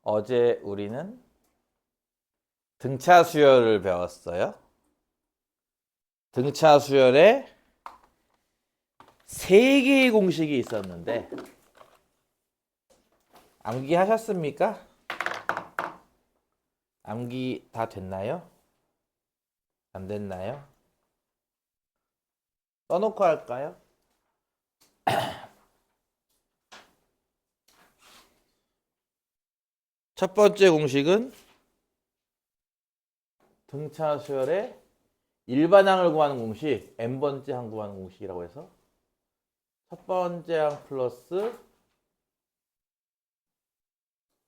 어제 우리는 등차 수열을 배웠어요. 등차 수열에 세 개의 공식이 있었는데 암기하셨습니까? 암기 다 됐나요? 안 됐나요? 써놓고 할까요? 첫 번째 공식은 등차 수열의 일반항을 구하는 공식, n번째 항 구하는 공식이라고 해서 첫 번째 항 플러스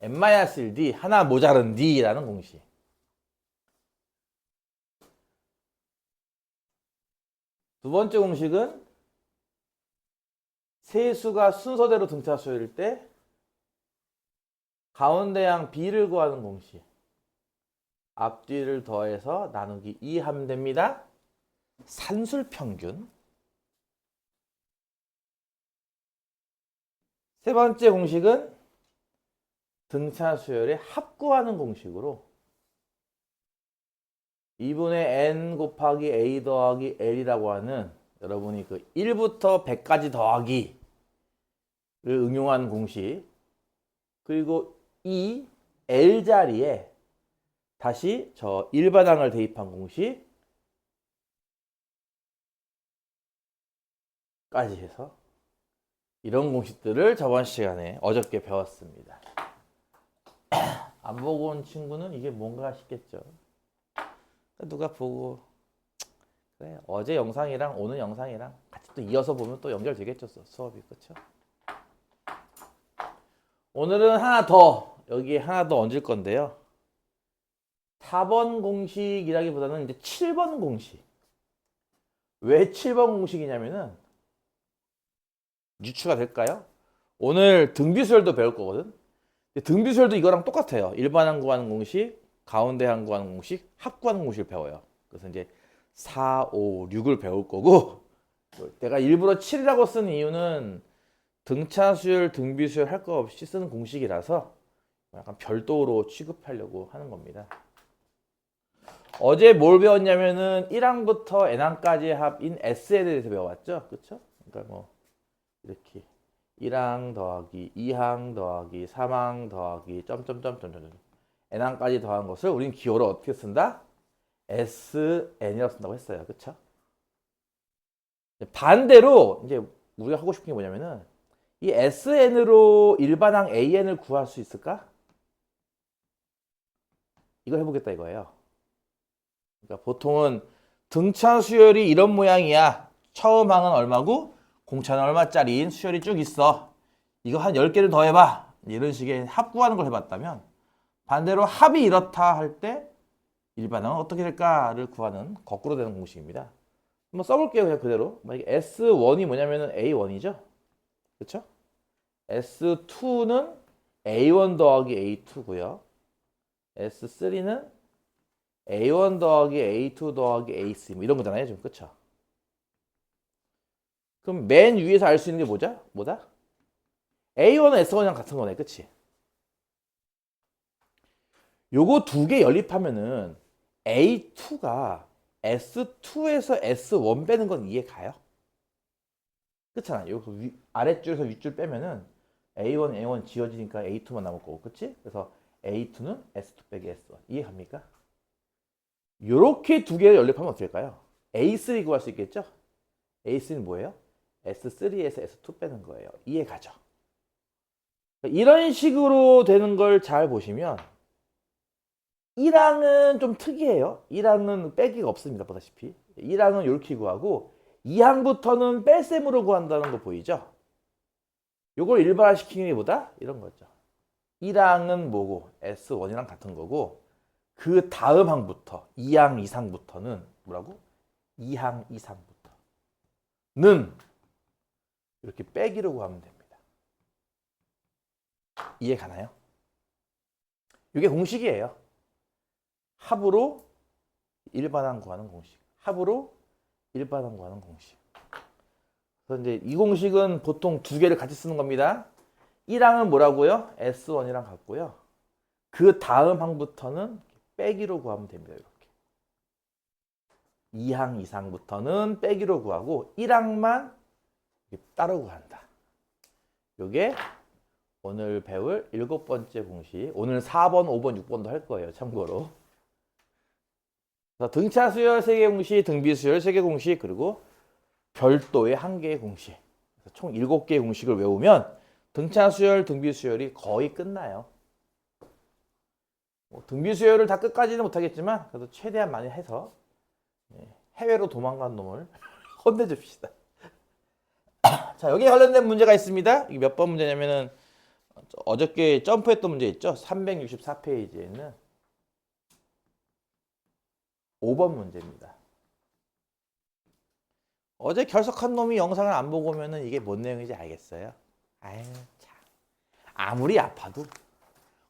n-1d 하나 모자른 d라는 공식. 두 번째 공식은 세수가 순서대로 등차 수열일 때 가운데 항 b를 구하는 공식. 앞뒤를 더해서 나누기 2 하면 됩니다. 산술평균. 세 번째 공식은 등차 수열의 합 구하는 공식으로 2분의 n 곱하기 a 더하기 l이라고 하는 여러분이 그 1부터 100까지 더하기를 응용한 공식, 그리고 이 l 자리에 다시 저 일반항을 대입한 공식까지 해서 이런 공식들을 저번 시간에 어저께 배웠습니다. 안 보고 온 친구는 이게 뭔가 싶겠죠. 누가 보고 그래 어제 영상이랑 오늘 영상이랑 같이 또 이어서 보면 또 연결되겠죠, 수업이. 그렇죠? 오늘은 하나 더 여기에 하나 더 얹을 건데요. 4번 공식이라기보다는 이제 7번 공식. 왜 7번 공식이냐면은 유추가 될까요? 오늘 등비수열도 배울 거거든. 등비수열도 이거랑 똑같아요. 일반항 구하는 공식, 가운데 항 구하는 공식, 합 구하는 공식을 배워요. 그래서 이제 4, 5, 6을 배울 거고, 내가 일부러 7이라고 쓴 이유는 등차 수열, 등비 수열 할 거 없이 쓰는 공식이라서 약간 별도로 취급하려고 하는 겁니다. 어제 뭘 배웠냐면은 1항부터 n항까지의 합인 S에 대해서 배워왔죠. 그렇죠? 그러니까 뭐 이렇게 1항 더하기 2항 더하기 3항 더하기 점점점점점 n항까지 더한 것을 우린 기호로 어떻게 쓴다? SN이라고 쓴다고 했어요. 그렇죠? 반대로 이제 우리가 하고 싶은 게 뭐냐면은 이 SN으로 일반항 AN을 구할 수 있을까? 이거 해보겠다 이거예요. 그러니까 보통은 등차 수열이 이런 모양이야. 처음 항은 얼마고 공차는 얼마짜리인 수열이 쭉 있어. 이거 한 10개를 더 해봐. 이런 식의 합 구하는 걸 해봤다면 반대로 합이 이렇다 할 때 일반항은 어떻게 될까를 구하는 거꾸로 되는 공식입니다. 한번 써볼게요. 그냥 그대로. 만약에 S1이 뭐냐면은 A1이죠. 그렇죠? S2는 A1 더하기 A2고요. S3는 A1 더하기 A2 더하기 A3 뭐 이런 거잖아요. 지금 그쵸? 그럼 맨 위에서 알 수 있는 게 뭐다? A1은 S1이랑 같은 거네. 그치? 요거 두 개 연립하면은 A2가 S2에서 S1 빼는 건 이해 가요? 그렇잖아요. 여기 아랫줄에서 윗줄 빼면은 A1, A1 지워지니까 A2만 남을 거고. 그치? 그래서 A2는 S2 빼기 S1. 이해 갑니까? 요렇게 두 개를 연립하면 어떻게 될까요? A3 구할 수 있겠죠? A3는 뭐예요? S3에서 S2 빼는 거예요. 이해 가죠? 이런 식으로 되는 걸 잘 보시면 1항은 좀 특이해요. 1항은 빼기가 없습니다. 보다시피. 1항은 이렇게 구하고 2항부터는 뺄셈으로 구한다는 거 보이죠? 요걸 일반화시키는 게 뭐다? 이런 거죠. 1항은 뭐고 S1이랑 같은 거고 그 다음 항부터 2항 이상부터는 뭐라고? 2항 이상부터는 이렇게 빼기로 구하면 됩니다. 이해 가나요? 이게 공식이에요. 합으로 일반항 구하는 공식. 합으로 일반항 구하는 공식. 그래서 이제 이 공식은 보통 두 개를 같이 쓰는 겁니다. 1항은 뭐라고요? S1이랑 같고요. 그 다음 항부터는 빼기로 구하면 됩니다. 이렇게 2항 이상부터는 빼기로 구하고 1항만 따로 구한다. 요게 오늘 배울 7번째 공식. 오늘 4번, 5번, 6번도 할 거예요. 참고로. 등차 수열 3개 공식, 등비 수열 3개 공식, 그리고 별도의 1개의 공식. 총 7개의 공식을 외우면 등차 수열, 등비 수열이 거의 끝나요. 등비 수열을 다 끝까지는 못하겠지만 그래도 최대한 많이 해서 해외로 도망간 놈을 혼내줍시다. 자, 여기에 관련된 문제가 있습니다. 이게 몇 번 문제냐면은 어저께 점프했던 문제 있죠? 364페이지에 있는 5번 문제입니다. 어제 결석한 놈이 영상을 안 보고 오면은 이게 뭔 내용인지 알겠어요? 아유, 참. 아무리 아파도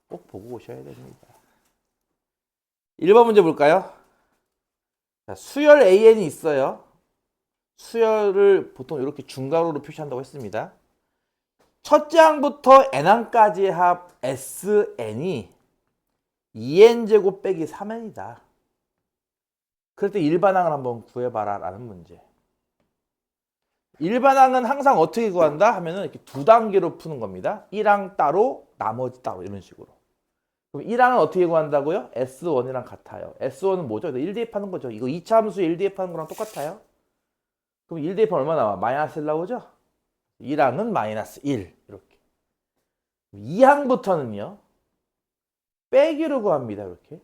꼭 보고 오셔야 됩니다. 1번 문제 볼까요? 자, 수열 AN이 있어요. 수열을 보통 이렇게 중괄호로 표시한다고 했습니다. 첫째 항부터 n항까지의 합 SN이 2n제곱 빼기 3n이다. 그럴 때 일반항을 한번 구해봐라 라는 문제. 일반항은 항상 어떻게 구한다 하면은 이렇게 두 단계로 푸는 겁니다. 1항 따로, 나머지 따로 이런 식으로. 그럼 1항은 어떻게 구한다고요? S1이랑 같아요. S1은 뭐죠? 1 대입하는 거죠. 이거 2차 함수에 1 대입하는 거랑 똑같아요. 그럼 1 대입하면 얼마 나와? 마이너스 1 나오죠? 1항은 마이너스 1 이렇게. 2항부터는요. 빼기로 구합니다. 이렇게.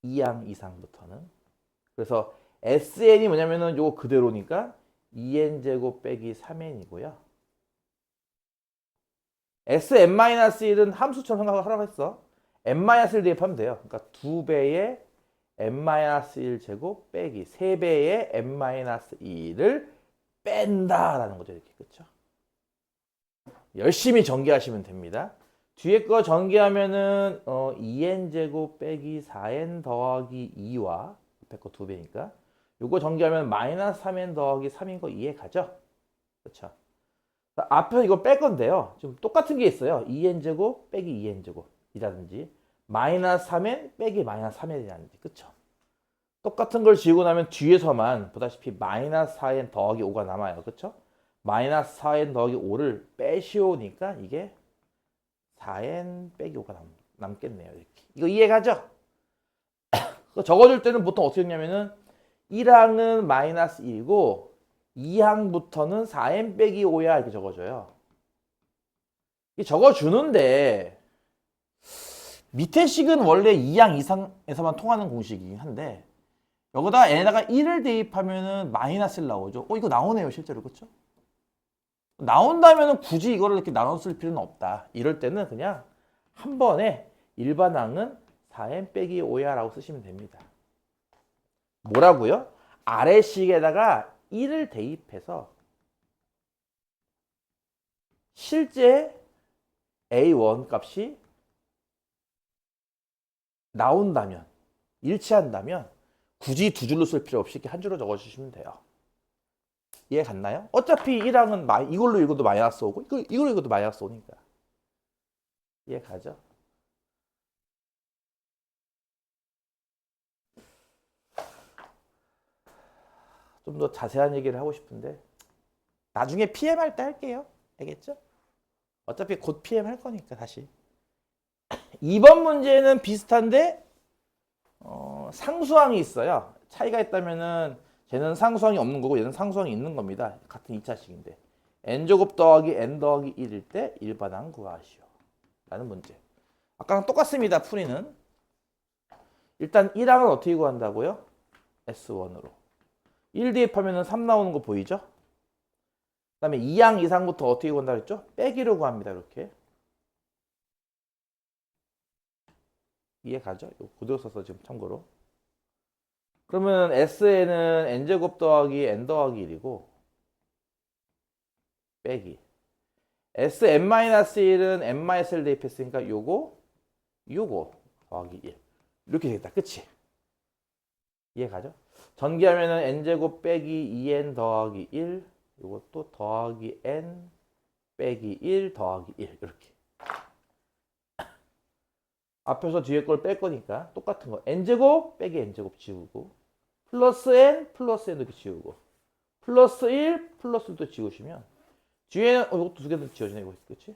2항 이상부터는. 그래서 SN이 뭐냐면은 요거 그대로니까 2n제곱 빼기 3n이고요. Sn-1은 함수처럼 생각을 하라고 했어. n-1 대입하면 돼요. 그러니까 2배의 n-1제곱 빼기 3배의 n-2를 뺀다라는 거죠. 이렇게. 그렇죠? 열심히 전개하시면 됩니다. 뒤에 거 전개하면은 2n제곱 빼기 4n 더하기 2와 옆에 거 2배니까 요거 전개하면 마이너스 3n 더하기 3인 거 이해 가죠? 그렇죠? 앞에서 이거 뺄 건데요. 지금 똑같은 게 있어요. 2n제곱 빼기 2n제곱 이라든지 마이너스 3n 빼기 마이너스 3n이라든지. 그쵸? 똑같은 걸 지우고 나면 뒤에서만 보다시피 마이너스 4n 더하기 5가 남아요. 그쵸? 마이너스 4n 더하기 5를 빼시오니까 이게 4n 빼기 5가 남겠네요. 이렇게. 이거 이해가죠? 적어줄 때는 보통 어떻게 했냐면은 1항은 마이너스 1이고 2항부터는 4n 빼기 5야 이렇게 적어줘요. 이게 적어주는데 밑에 식은 원래 2항 이상에서만 통하는 공식이긴 한데 여기다 n에다가 1을 대입하면은 마이너스 1 나오죠. 이거 나오네요 실제로. 그렇죠? 나온다면은 굳이 이거를 이렇게 나눠 쓸 필요는 없다. 이럴 때는 그냥 한 번에 일반항은 4n 빼기 5야 라고 쓰시면 됩니다. 뭐라고요? 아래식에다가 1을 대입해서 실제 A1 값이 나온다면, 일치한다면 굳이 두 줄로 쓸 필요 없이 이렇게 한 줄로 적어주시면 돼요. 이해 갔나요? 어차피 1항은 이걸로 읽어도 마이너스 오고 이걸로 읽어도 마이너스 오니까. 이해 가죠? 좀 더 자세한 얘기를 하고 싶은데 나중에 PM 할 때 할게요. 알겠죠? 어차피 곧 PM 할 거니까 다시. 2번 문제는 비슷한데 상수항이 있어요. 차이가 있다면은 쟤는 상수항이 없는 거고 얘는 상수항이 있는 겁니다. 같은 2차식인데 n제곱 더하기 n 더하기 1일 때 일반항 구하시오 라는 문제. 아까랑 똑같습니다. 풀이는. 일단 1항은 어떻게 구한다고요? S1으로. 1 대입하면 3 나오는 거 보이죠? 그 다음에 2항 이상부터 어떻게 구한다고 했죠? 빼기로 구합니다. 이렇게. 이해 가죠? 이거 그대로 써서 지금 참고로. 그러면 S에는 n제곱 더하기 n 더하기 1이고 빼기 Sn-1은 n-1 대입했으니까 요거 더하기 1 이렇게 되겠다. 그치? 이해 가죠? 전개하면은 n제곱 빼기 2n 더하기 1 요것도 더하기 n 빼기 1 더하기 1 이렇게. 앞에서 뒤에 걸 뺄 거니까 똑같은 거. n제곱 빼기 n제곱 지우고 플러스 n 플러스 n 이렇게 지우고 플러스 1 플러스 1도 지우시면 뒤에는 이것도 두 개도 지워지네 이거 그치?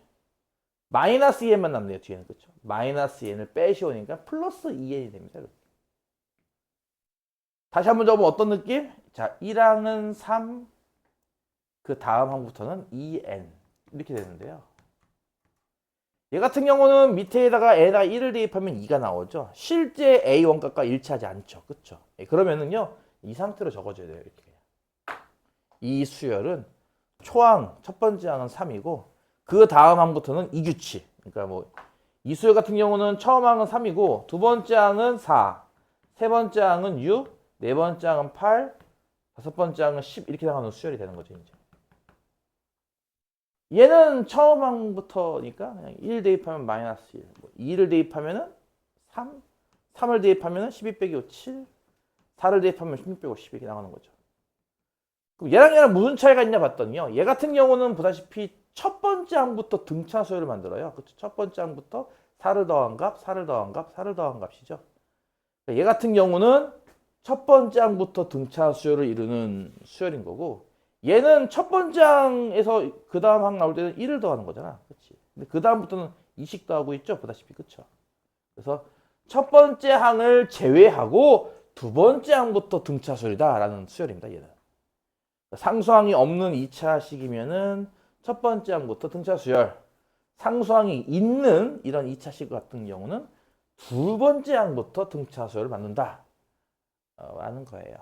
마이너스 2n만 남네요 뒤에는 그쵸? 마이너스 2n을 빼시오니까 플러스 2n이 됩니다. 다시 한번 적으면 어떤 느낌? 자 1항은 3 그 다음 항부터는 2n 이렇게 되는데요. 얘 같은 경우는 밑에다가 n에다가 1을 대입하면 2가 나오죠. 실제 a 원값과 일치하지 않죠. 그쵸? 그러면은요 이 상태로 적어줘야 돼요. 이렇게. 이 수열은 초항 첫 번째 항은 3이고 그 다음 항부터는 이규칙. 그러니까 뭐 이 수열 같은 경우는 처음 항은 3이고 두 번째 항은 4, 세 번째 항은 6, 네 번째 항은 8, 다섯 번째 항은 10 이렇게 나가는 수열이 되는 거죠. 이제. 얘는 처음 항부터니까 그냥 1 대입하면 마이너스 1, 2를 대입하면은 3, 3을 대입하면은 12 빼기 5, 7, 4를 대입하면 16 빼기 5, 10 이렇게 나가는 거죠. 그럼 얘랑 무슨 차이가 있냐 봤더니요. 얘 같은 경우는 보다시피 첫 번째 항부터 등차 수열을 만들어요. 그쵸? 첫 번째 항부터 4를 더한 값, 4를 더한 값, 4를 더한 값이죠. 얘 같은 경우는 첫 번째 항부터 등차 수열을 이루는 수열인 거고 얘는 첫 번째 항에서 그 다음 항 나올 때는 1을 더하는 거잖아. 그치? 근데 그 다음부터는 2씩 더하고 있죠. 보다시피 그쵸? 그래서 첫 번째 항을 제외하고 두 번째 항부터 등차 수열이다라는 수열입니다. 얘는. 상수항이 없는 2차식이면은 첫 번째 항부터 등차 수열, 상수항이 있는 이런 2차식 같은 경우는 두 번째 항부터 등차 수열을 만든다 라는 거예요.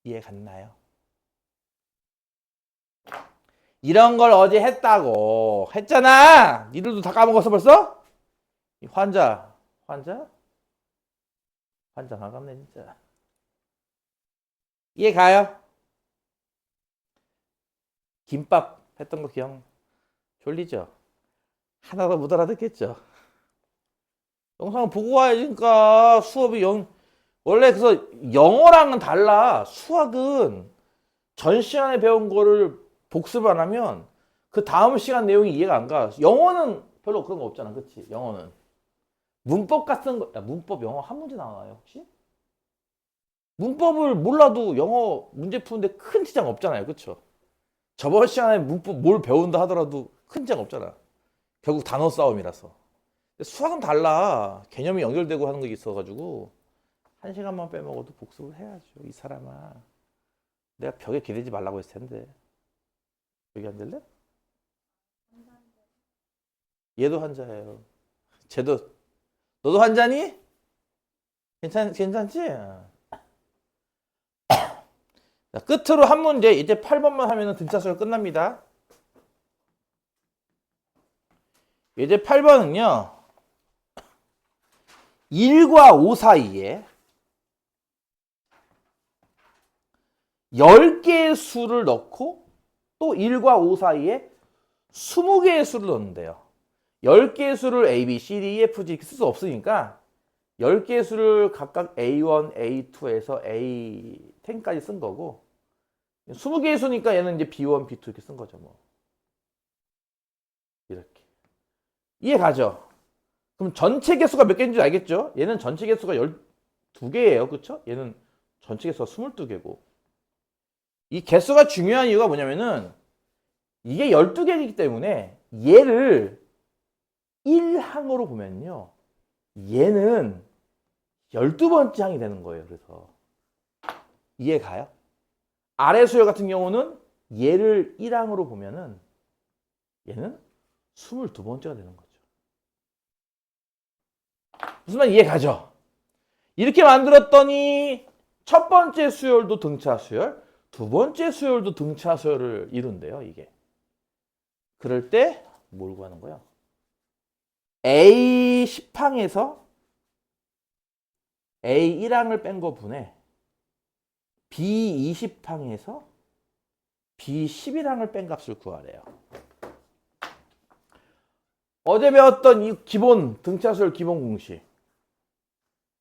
이해 갔나요? 이런 걸 어제 했다고 했잖아. 니들도 다 까먹었어 벌써? 이 환자 반갑네 진짜. 이해 가요? 김밥 했던 거 기억 졸리죠? 하나도 못 알아듣겠죠? 영상을 보고 와야지. 그러니까 수업이 원래 그래서 영어랑은 달라. 수학은 전 시간에 배운 거를 복습을 안 하면 그 다음 시간 내용이 이해가 안 가. 영어는 별로 그런 거 없잖아. 그치? 영어는 문법 같은 거. 야, 문법 영어 한 문제 나와요 혹시? 문법을 몰라도 영어 문제 푸는데 큰 지장 없잖아요. 그쵸? 저번 시간에 문법 뭘 배운다 하더라도 큰 지장 없잖아. 결국 단어 싸움이라서. 수학은 달라. 개념이 연결되고 하는 게 있어가지고 한 시간만 빼먹어도 복습을 해야죠. 이 사람아. 내가 벽에 기대지 말라고 했을 텐데. 여기 앉을래? 얘도 환자예요. 쟤도 너도 환자니? 괜찮지? 자, 끝으로 한 문제 이제 8번만 하면 등차수열 끝납니다. 이제 8번은요. 1과 5 사이에 10개의 수를 넣고 또 1과 5 사이에 20개의 수를 넣는데요. 10개의 수를 A, B, C, D, E, F, G 이렇게 쓸 수 없으니까 10개의 수를 각각 A1, A2에서 A10까지 쓴 거고 20개의 수니까 얘는 이제 B1, B2 이렇게 쓴 거죠. 뭐. 이렇게. 이해 가죠? 그럼 전체 개수가 몇 개인지 알겠죠? 얘는 전체 개수가 12개예요. 그쵸? 얘는 전체 개수가 22개고. 이 개수가 중요한 이유가 뭐냐면은 이게 12개이기 때문에 얘를 1항으로 보면요. 얘는 12번째 항이 되는 거예요. 그래서 이해 가요? 아래 수열 같은 경우는 얘를 1항으로 보면은 얘는 22번째가 되는 거죠. 무슨 말 이해 가죠? 이렇게 만들었더니 첫 번째 수열도 등차 수열, 두 번째 수열도 등차 수열을 이룬대요, 이게. 그럴 때 뭘 구하는 거야? A10항에서 A1항을 뺀 거 분해 B20항에서 B11항을 뺀 값을 구하래요. 어제 배웠던 이 기본 등차수열 기본 공식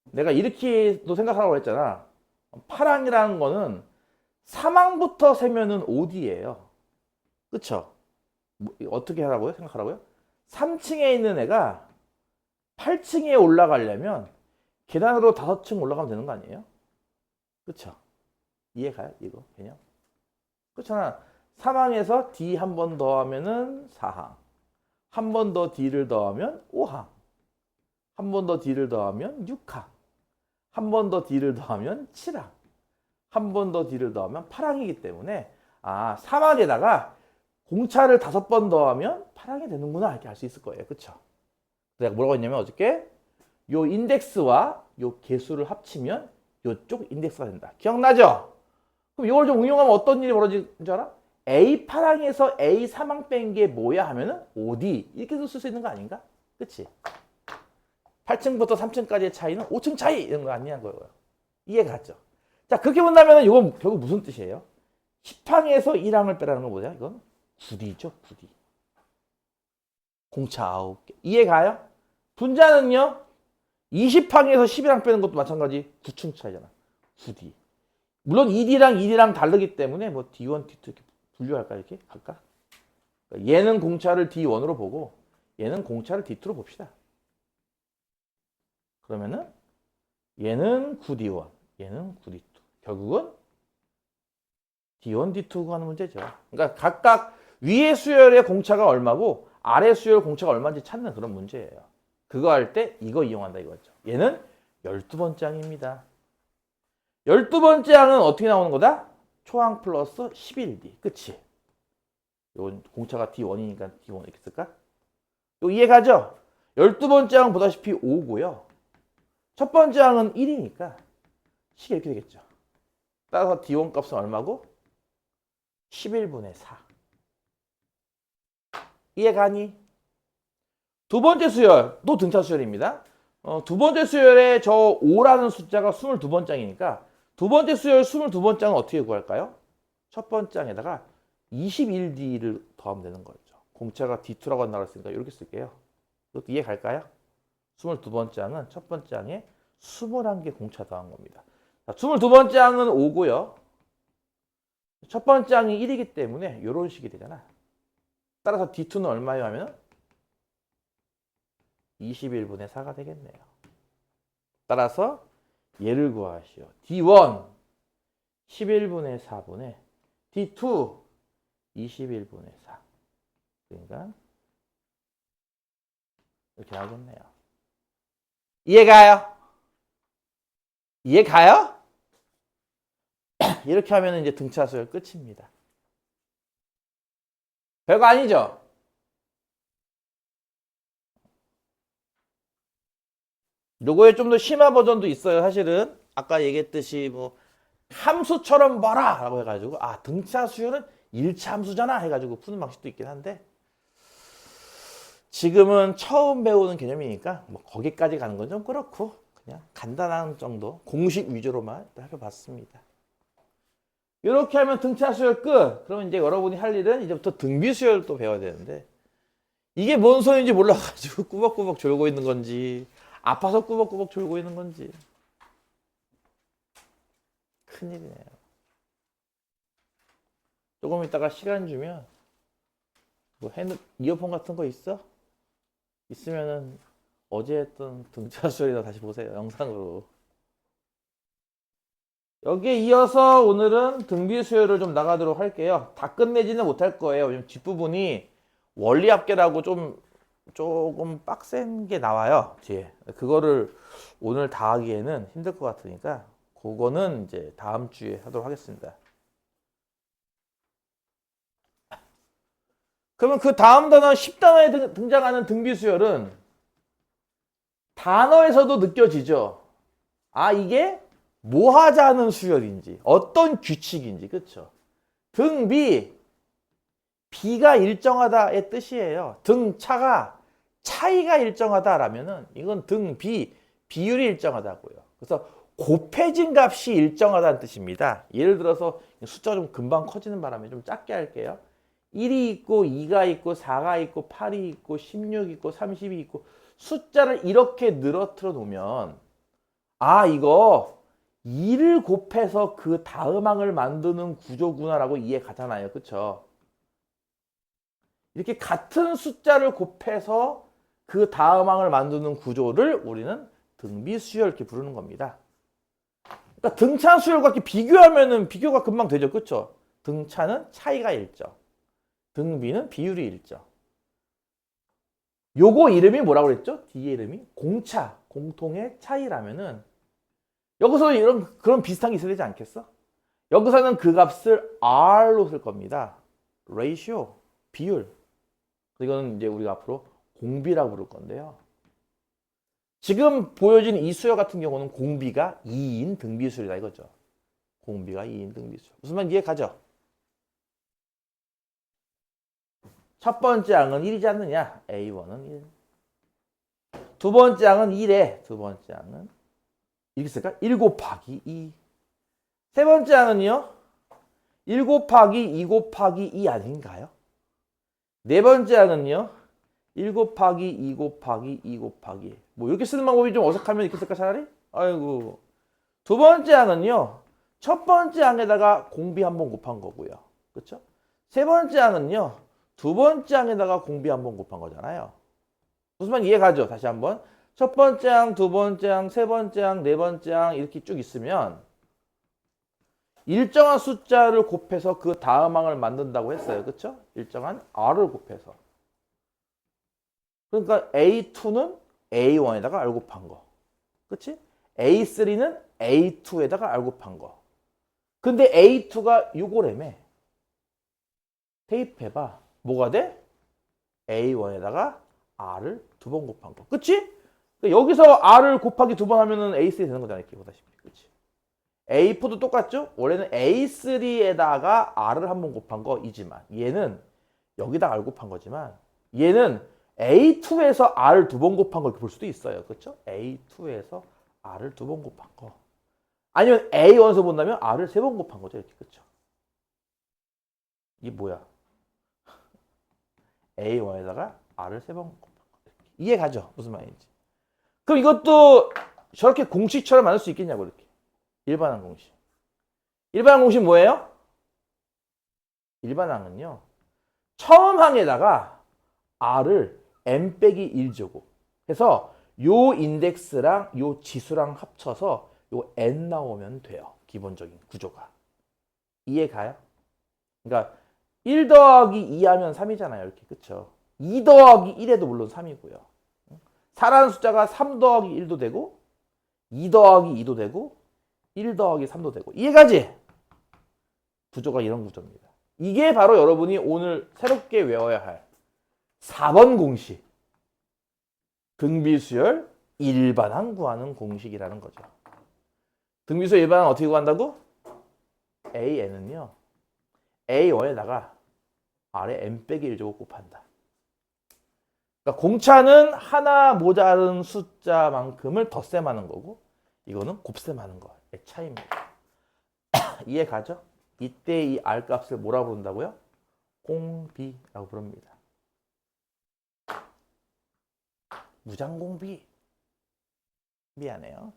내가 이렇게도 생각하라고 했잖아. 8항이라는 거는 3항부터 세면은 5D예요. 그쵸? 어떻게 하라고요? 생각하라고요? 3층에 있는 애가 8층에 올라가려면 계단으로 5층 올라가면 되는 거 아니에요? 그쵸? 이해가요? 이거 개념? 그렇잖아. 3항에서 D 한 번 더하면은 4항. 한 번 더 D를 더하면 5항. 한 번 더 D를 더하면 6항. 한 번 더 D를 더하면 7항. 한 번 더 D를 더하면 8항이기 때문에 3항에다가 공차를 5번 더하면 8항이 되는구나 이렇게 알 수 있을 거예요. 그쵸? 내가 뭐라고 했냐면 어저께 요 인덱스와 요 개수를 합치면 요쪽 인덱스가 된다. 기억나죠? 그럼 이걸 좀 응용하면 어떤 일이 벌어지는 줄 알아? A 8항에서 A 3항 뺀 게 뭐야 하면은 OD 이렇게도 쓸 수 있는 거 아닌가? 그치? 8층부터 3층까지의 차이는 5층 차이 이런 거 아니냐는 거예요. 이해갔죠? 자 그렇게 본다면 이건 결국 무슨 뜻이에요? 10항에서 1항을 빼라는 건 뭐야? 이건 9D죠 9D. 공차 9개. 이해가요? 분자는요? 20항에서 11항 빼는 것도 마찬가지 9층 차이잖아. 9D. 물론 2D랑 2D랑 다르기 때문에 뭐 D1, D2 이렇게 분류할까 이렇게 할까? 얘는 공차를 D1으로 보고 얘는 공차를 D2로 봅시다. 그러면은 얘는 9D1, 얘는 9D2. 결국은 D1, D2가 하는 문제죠. 그러니까 각각 위의 수열의 공차가 얼마고 아래 수열 공차가 얼마인지 찾는 그런 문제예요. 그거 할 때 이거 이용한다 이거죠. 얘는 12번째 항입니다. 12번째 항은 어떻게 나오는 거다? 초항 플러스 11D. 그치? 이건 공차가 D1이니까 D1 이렇게 쓸까? 이거 이해가죠? 12번째 항은 보다시피 5고요. 첫 번째 항은 1이니까 식이 이렇게 되겠죠. 따라서 D1 값은 얼마고? 11분의 4. 이해가니? 두 번째 수열, 또 등차 수열입니다. 두 번째 수열에 저 5라는 숫자가 22번장이니까 두 번째 수열 22번장은 어떻게 구할까요? 첫 번장에다가 21D를 더하면 되는 거죠. 공차가 D2라고 한다고 했으니까 이렇게 쓸게요. 이것도 이해 갈까요? 22번장은 첫 번장에 21개 공차 더한 겁니다. 자, 22번장은 5고요. 첫 번장이 1이기 때문에 이런 식이 되잖아. 따라서 D2는 얼마예요 하면 21분의 4가 되겠네요. 따라서 얘를 구하시오. D1 11분의 4분의 D2 21분의 4. 그러니까 이렇게 나오겠네요. 이해가요? 이해가요? 이렇게 하면 이제 등차 수열 끝입니다. 별거 아니죠? 요거에 좀 더 심화 버전도 있어요. 사실은 아까 얘기했듯이 뭐 함수처럼 봐라 라고 해가지고 등차 수열은 1차 함수잖아 해가지고 푸는 방식도 있긴 한데 지금은 처음 배우는 개념이니까 뭐 거기까지 가는 건 좀 그렇고 그냥 간단한 정도 공식 위주로만 해봤습니다. 이렇게 하면 등차 수열 끝. 그러면 이제 여러분이 할 일은 이제부터 등비 수열을 또 배워야 되는데 이게 뭔 소리인지 몰라가지고 꾸벅꾸벅 졸고 있는 건지 아파서 꾸벅꾸벅 졸고 있는 건지 큰일이네요. 조금 있다가 시간 주면 뭐 이어폰 같은 거 있어? 있으면은 어제 했던 등차 수열이나 다시 보세요. 영상으로. 여기에 이어서 오늘은 등비 수열을 좀 나가도록 할게요. 다 끝내지는 못할 거예요. 왜냐면 뒷부분이 원리 합계라고 조금 빡센 게 나와요. 뒤에. 그거를 오늘 다 하기에는 힘들 것 같으니까 그거는 이제 다음 주에 하도록 하겠습니다. 그러면 그 다음 단어 10단어에 등장하는 등비 수열은 단어에서도 느껴지죠. 이게 뭐 하자는 수열인지 어떤 규칙인지 그렇죠. 등비 비가 일정하다의 뜻이에요. 등차가 차이가 일정하다라면은 이건 등비 비율이 일정하다고요. 그래서 곱해진 값이 일정하다는 뜻입니다. 예를 들어서 숫자가 좀 금방 커지는 바람에 좀 작게 할게요. 1이 있고 2가 있고 4가 있고 8이 있고 16이 있고 30이 있고 숫자를 이렇게 늘어뜨려 놓으면 이거 2를 곱해서 그 다음 항을 만드는 구조구나라고 이해 가잖아요. 그쵸? 이렇게 같은 숫자를 곱해서 그 다음 항을 만드는 구조를 우리는 등비수열 이렇게 부르는 겁니다. 그러니까 등차 수열과 이렇게 비교하면은 비교가 금방 되죠. 그렇죠? 등차는 차이가 일정. 등비는 비율이 일정. 요거 이름이 뭐라고 그랬죠? D의 이름이 공차, 공통의 차이라면은 여기서 이런 그런 비슷한 게 있어야 되지 않겠어? 여기서는 그 값을 R로 쓸 겁니다. ratio, 비율. 이거는 이제 우리가 앞으로 공비라고 부를 건데요. 지금 보여진 이 수열 같은 경우는 공비가 2인 등비수열이다 이거죠. 공비가 2인 등비수열. 무슨 말 이해 가죠? 첫 번째 항은 1이지 않느냐? A1은 1. 두 번째 항은 1에 두 번째 항은 이렇게 쓸까? 1 곱하기 2. 세 번째 항은요? 1 곱하기 2 곱하기 2 아닌가요? 네 번째 항은요? 1 곱하기 2 곱하기 2 곱하기 뭐 이렇게 쓰는 방법이 좀 어색하면 이렇게 쓸까 차라리? 아이고. 두 번째 항은요. 첫 번째 항에다가 공비 한 번 곱한 거고요. 그렇죠? 세 번째 항은요. 두 번째 항에다가 공비 한 번 곱한 거잖아요. 무슨 말 이해 가죠? 다시 한번. 첫 번째 항, 두 번째 항, 세 번째 항, 네 번째 항 이렇게 쭉 있으면 일정한 숫자를 곱해서 그 다음 항을 만든다고 했어요. 그렇죠? 일정한 R을 곱해서. 그러니까 A2는 A1에다가 R 곱한 거. 그치? A3는 A2에다가 R 곱한 거. 근데 A2가 6호래매. 대입해봐. 뭐가 돼? A1에다가 R을 두 번 곱한 거. 그치? 그러니까 여기서 R을 곱하기 두 번 하면은 A3 되는 거잖아. 이렇게 보다시피. 그치? A4도 똑같죠? 원래는 A3에다가 R을 한 번 곱한 거이지만 얘는 여기다가 R 곱한 거지만 얘는 A2에서 R을 두 번 곱한 걸 볼 수도 있어요. 그렇죠? A2에서 R을 두 번 곱한 거. 아니면 A1에서 본다면 R을 세 번 곱한 거죠. 이렇게. 그렇죠? 이게 뭐야? A1에다가 R을 세 번 곱한 거. 이해 가죠? 무슨 말인지. 그럼 이것도 저렇게 공식처럼 만들 수 있겠냐고 이렇게. 일반항 공식. 일반항 공식 뭐예요? 일반항은요. 처음 항에다가 R을 n 빼기 1 제곱 해서 요 인덱스랑 요 지수랑 합쳐서 요 n 나오면 돼요. 기본적인 구조가. 이해 가요? 그러니까 1 더하기 2 하면 3이잖아요. 이렇게. 그쵸? 2 더하기 1에도 물론 3이고요. 사라는 숫자가 3 더하기 1도 되고 2 더하기 2도 되고 1 더하기 3도 되고. 이해가지? 구조가 이런 구조입니다. 이게 바로 여러분이 오늘 새롭게 외워야 할 4번 공식. 등비수열 일반항 구하는 공식이라는 거죠. 등비수열 일반항 어떻게 구한다고? AN은요. A1에다가 R에 n 빼기 1 제곱 곱한다. 그러니까 공차는 하나 모자른 숫자만큼을 덧셈하는 거고 이거는 곱셈하는 거의 차이입니다. 이해 가죠? 이때 이 R 값을 뭐라고 부른다고요? 공비라고 부릅니다. 무장공비. 미안해요.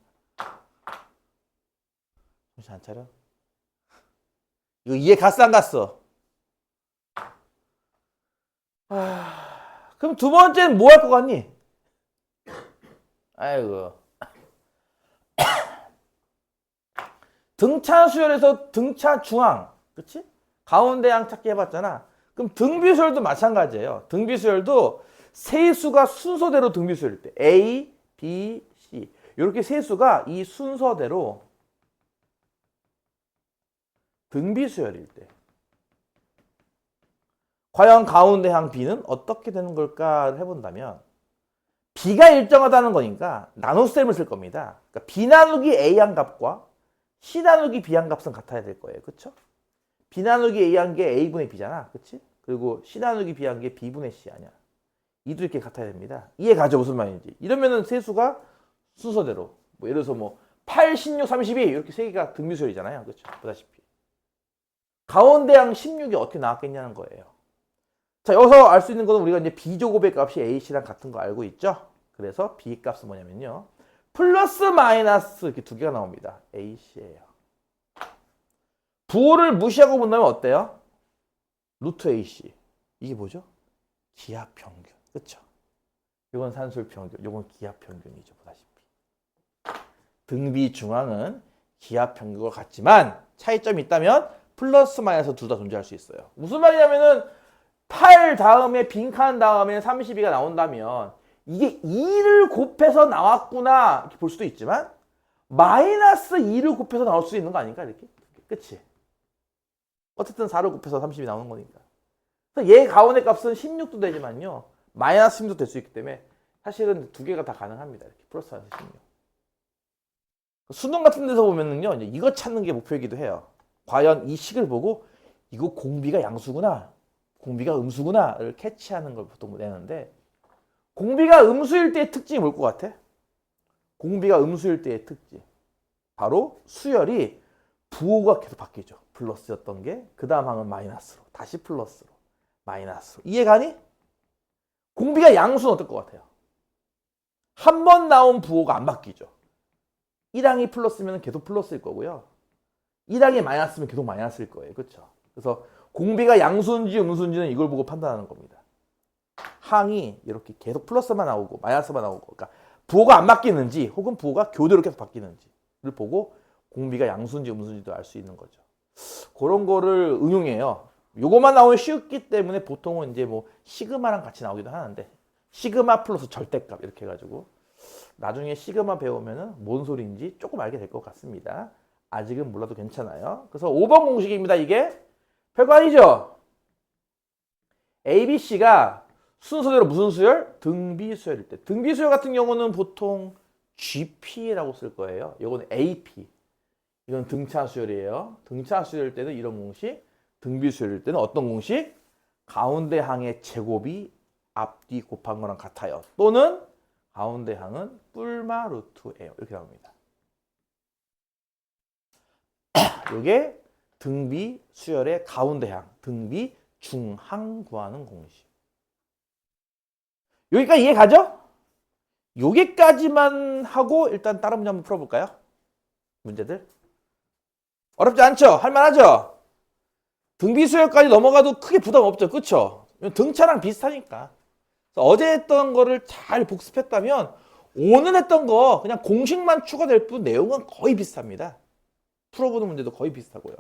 정신 안 차려? 이거 이해 갔어 안 갔어? 그럼 두 번째는 뭐 할 것 같니? 아이고. 등차 수열에서 등차 중앙. 그치? 가운데 양 찾기 해봤잖아. 그럼 등비수열도 마찬가지예요. 등비수열도 세수가 순서대로 등비수열일 때 A, B, C 이렇게 세수가 이 순서대로 등비수열일 때 과연 가운데 항 B는 어떻게 되는 걸까 해본다면 B가 일정하다는 거니까 나눗셈을 쓸 겁니다. 그러니까 B 나누기 A 항 값과 C 나누기 B 항 값은 같아야 될 거예요. 그쵸? B 나누기 A 한 게 A분의 B잖아. 그치? 그리고 C 나누기 B 한 게 B분의 C 아니야. 이도 이렇게 같아야 됩니다. 이해 가죠? 무슨 말인지. 이러면은 세수가 순서대로 뭐 예를 들어서 뭐 8, 16, 32 이렇게 세 개가 등비수열이잖아요. 그렇죠? 보다시피. 가운데 항 16이 어떻게 나왔겠냐는 거예요. 자, 여기서 알 수 있는 거는 우리가 이제 B제곱의 값이 AC랑 같은 거 알고 있죠? 그래서 B 값은 뭐냐면요. 플러스 마이너스 이렇게 두 개가 나옵니다. AC예요. 부호를 무시하고 본다면 어때요? 루트 AC. 이게 뭐죠? 기하 평균. 그렇죠? 이건 산술 평균, 이건 기압 평균이죠. 보다시피. 등비 중앙은 기압 평균과 같지만 차이점이 있다면 플러스 마이너스 둘 다 존재할 수 있어요. 무슨 말이냐면은 8 다음에 빈칸 다음에 32가 나온다면 이게 2를 곱해서 나왔구나 이렇게 볼 수도 있지만 마이너스 2를 곱해서 나올 수 있는 거 아닌가 이렇게? 그치? 어쨌든 4를 곱해서 30이 나오는 거니까. 그래서 얘 가운데 값은 16도 되지만요. 마이너스 16도 될 수 있기 때문에 사실은 두 개가 다 가능합니다. 이렇게 플러스 마이너스 16. 수능 같은 데서 보면은요. 이제 이거 찾는 게 목표이기도 해요. 과연 이 식을 보고 이거 공비가 양수구나. 공비가 음수구나를 캐치하는 걸 보통 내는데 공비가 음수일 때의 특징이 뭘 것 같아? 공비가 음수일 때의 특징. 바로 수열이 부호가 계속 바뀌죠. 플러스였던 게 그 다음 항은 마이너스로 다시 플러스로 마이너스로. 이해가니? 공비가 양수는 어떨 것 같아요? 한 번 나온 부호가 안 바뀌죠. 1항이 플러스면 계속 플러스일 거고요. 1항이 마이너스면 계속 마이너스일 거예요. 그렇죠? 그래서 공비가 양수인지 음수인지는 이걸 보고 판단하는 겁니다. 항이 이렇게 계속 플러스만 나오고 마이너스만 나오고 그러니까 부호가 안 바뀌는지 혹은 부호가 교대로 계속 바뀌는지를 보고 공비가 양수인지 음수인지도 알 수 있는 거죠. 그런 거를 응용해요. 요거만 나오면 쉽기 때문에 보통은 이제 뭐 시그마랑 같이 나오기도 하는데 시그마 플러스 절대값 이렇게 해가지고 나중에 시그마 배우면은 뭔 소리인지 조금 알게 될 것 같습니다. 아직은 몰라도 괜찮아요. 그래서 5번 공식입니다. 이게 별거 아니죠? ABC가 순서대로 무슨 수열? 등비 수열일 때. 등비 수열 같은 경우는 보통 GP라고 쓸 거예요. 이거는 AP. 이건 등차 수열이에요. 등차 수열일 때는 이런 공식. 등비 수열일 때는 어떤 공식? 가운데 항의 제곱이 앞뒤 곱한 거랑 같아요. 또는 가운데 항은 뿔마 루트예요. 이렇게 나옵니다. 이게 등비 수열의 가운데 항, 등비 중항 구하는 공식. 여기까지 이해 가죠? 여기까지만 하고 일단 다른 문제 한번 풀어볼까요? 문제들. 어렵지 않죠? 할만하죠? 등비 수열까지 넘어가도 크게 부담 없죠? 그쵸? 등차랑 비슷하니까. 어제 했던 거를 잘 복습했다면 오늘 했던 거 그냥 공식만 추가될 뿐 내용은 거의 비슷합니다. 풀어보는 문제도 거의 비슷하고요.